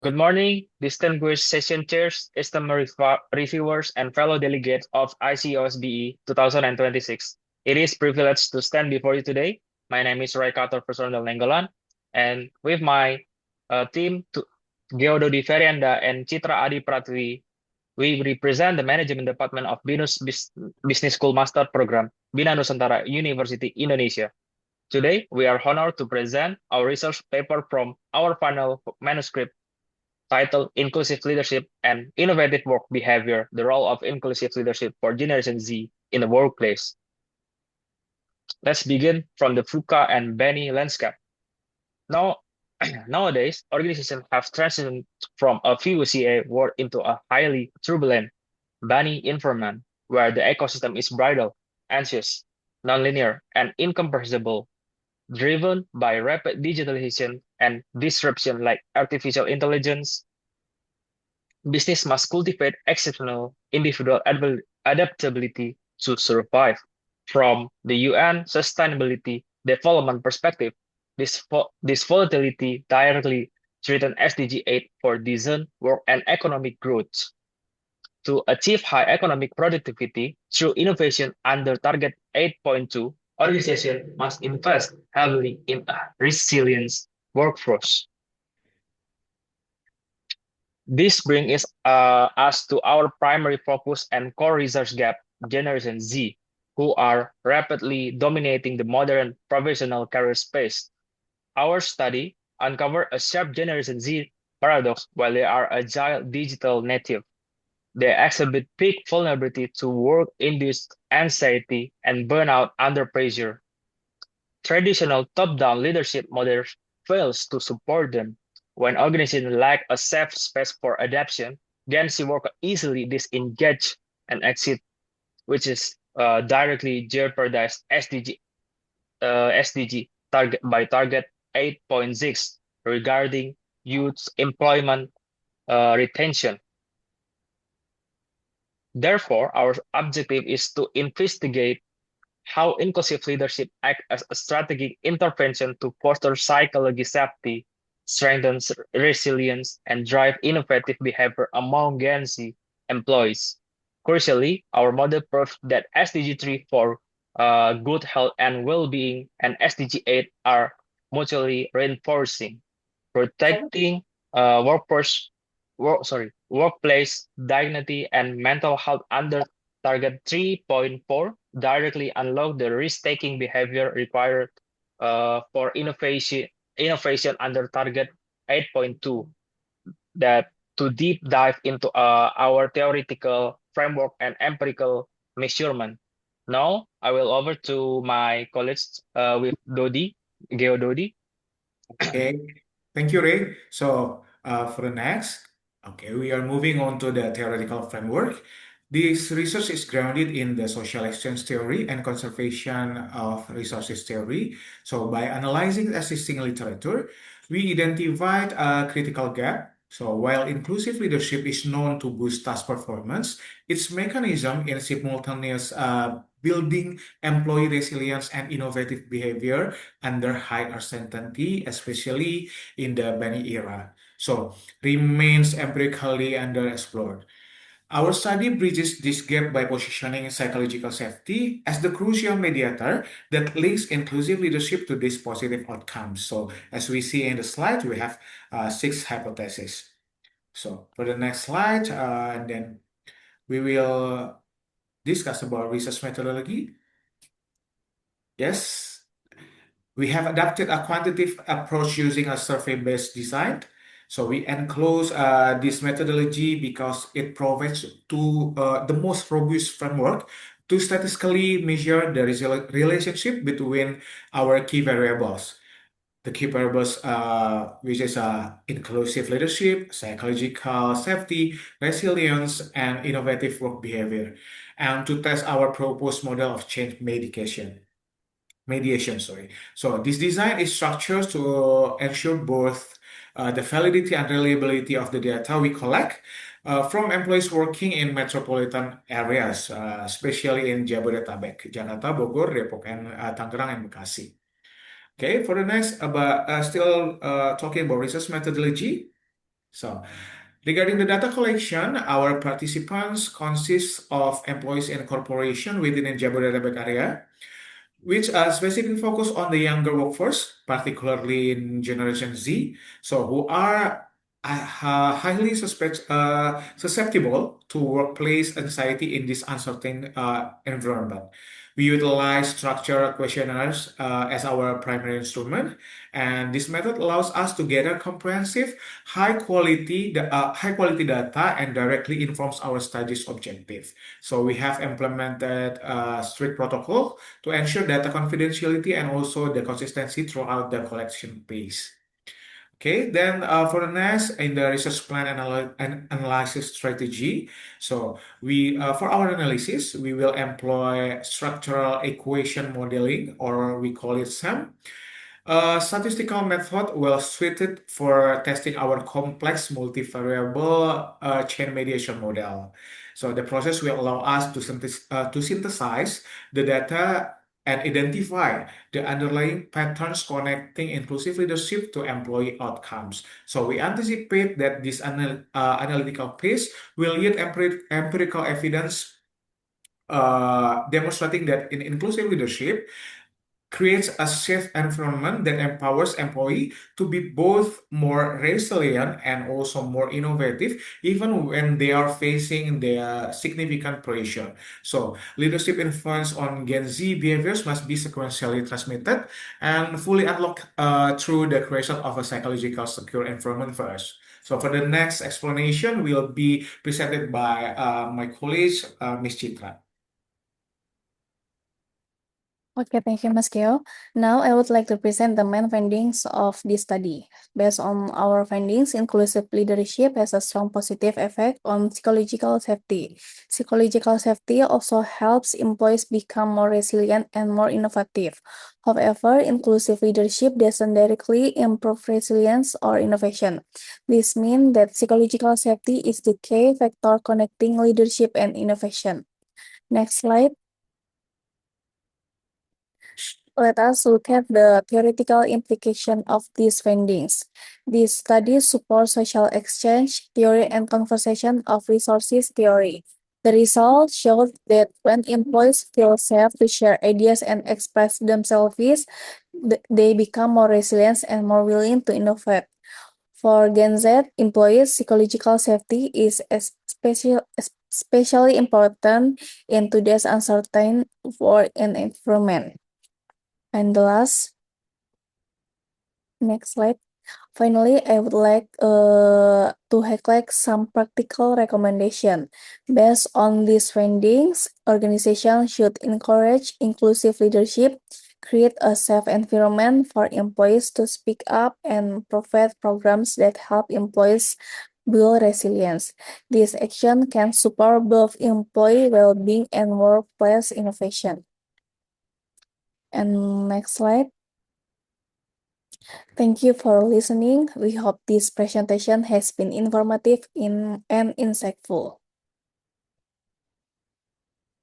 Good morning, distinguished session chairs, esteemed reviewers, and fellow delegates of ICOSBE 2026. It is a privilege to stand before you today. My name is Raikator Personal Nenggolan, and with my team, Geododi Ferianda and Citra Adi Pratwi, we represent the Management Department of BINUS Business School Master Program, Bina Nusantara University, Indonesia. Today, we are honored to present our research paper from our final manuscript titled Inclusive Leadership and Innovative Work Behavior, the Role of Inclusive Leadership for Generation Z in the Workplace. Let's begin from the VUCA and Benny landscape. Now, nowadays, organizations have transitioned from a VUCA world into a highly turbulent Bunny environment where the ecosystem is brittle, anxious, nonlinear, and incomprehensible, driven by rapid digitalization and disruption like artificial intelligence. Business must cultivate exceptional individual adaptability to survive. From the UN Sustainability Development perspective, this volatility directly threatens SDG 8 for decent work and economic growth. To achieve high economic productivity through innovation under Target 8.2, organizations must invest heavily in a resilient workforce. This brings us to our primary focus and core research gap, Generation Z, who are rapidly dominating the modern professional career space. Our study uncovered a sharp Generation Z paradox while they are agile digital native. They exhibit peak vulnerability to work-induced anxiety and burnout under pressure. Traditional top-down leadership models fails to support them. When organizations lack a safe space for adaptation, Gen Z workers easily disengage and exit, which is directly jeopardize SDG target 8.6 regarding youth employment retention. Therefore, our objective is to investigate how inclusive leadership acts as a strategic intervention to foster psychological safety, strengthen resilience, and drive innovative behavior among Gen Z employees. Crucially, our model proves that SDG 3 for good health and well-being and SDG 8 are mutually reinforcing, protecting workplace dignity and mental health under Target 3.4 directly unlock the risk-taking behavior required for innovation under Target 8.2 that to deep dive into our theoretical framework and empirical measurement. Now I will over to my colleagues with Dodi, Geo Dodi. Okay, thank you, Ray. So, for the next, okay, we are moving on to the theoretical framework. This research is grounded in the social exchange theory and conservation of resources theory. So, by analyzing existing literature, we identified a critical gap. So, while inclusive leadership is known to boost task performance, its mechanism in simultaneous building employee resilience and innovative behavior under high uncertainty, especially in the Benny era. So, remains empirically underexplored. Our study bridges this gap by positioning psychological safety as the crucial mediator that links inclusive leadership to these positive outcomes. So, as we see in the slide, we have 6 hypotheses. So, for the next slide, and then we will discuss about research methodology. Yes, we have adapted a quantitative approach using a survey-based design. So we enclose this methodology because it provides the most robust framework to statistically measure the relationship between our key variables. The key variables, which is inclusive leadership, psychological safety, resilience, and innovative work behavior, and to test our proposed model of change mediation, sorry. So this design is structured to ensure both the validity and reliability of the data we collect from employees working in metropolitan areas, especially in Jabodetabek, Jakarta, Bogor, Depok, and Tangerang and Bekasi. Okay, for the next, about still talking about research methodology. So, regarding the data collection, our participants consist of employees and corporation within the Jabodetabek area, which are specifically focused on the younger workforce, particularly in Generation Z, so who are highly susceptible to workplace anxiety in this uncertain environment. We utilize structured questionnaires as our primary instrument, and this method allows us to gather comprehensive, high quality data and directly informs our studies objective. So we have implemented a strict protocol to ensure data confidentiality and also the consistency throughout the collection phase. Okay, then for the next in the research plan and analysis strategy, so we for our analysis we will employ structural equation modeling, or we call it SAM. A statistical method well suited for testing our complex multivariable chain mediation model. So the process will allow us to synthesize the data and identify the underlying patterns connecting inclusive leadership to employee outcomes. So we anticipate that this analytical piece will yield empirical evidence demonstrating that in inclusive leadership creates a safe environment that empowers employee to be both more resilient and also more innovative even when they are facing the significant pressure. So leadership influence on Gen Z behaviors must be sequentially transmitted and fully unlocked through the creation of a psychological secure environment first. So for the next explanation will be presented by my colleague, Ms. Chitra. Okay, thank you, Mas Keo. Now, I would like to present the main findings of this study. Based on our findings, inclusive leadership has a strong positive effect on psychological safety. Psychological safety also helps employees become more resilient and more innovative. However, inclusive leadership doesn't directly improve resilience or innovation. This means that psychological safety is the key factor connecting leadership and innovation. Next slide. Let us look at the theoretical implication of these findings. These studies support social exchange theory and conversation of resources theory. The results showed that when employees feel safe to share ideas and express themselves, they become more resilient and more willing to innovate. For Gen Z employees, psychological safety is especially important in today's uncertain work environment. And the next slide. Finally, I would like to highlight some practical recommendation. Based on these findings, organizations should encourage inclusive leadership, create a safe environment for employees to speak up, and provide programs that help employees build resilience. This action can support both employee well-being and workplace innovation. And next slide. Thank you for listening. We hope this presentation has been informative and insightful.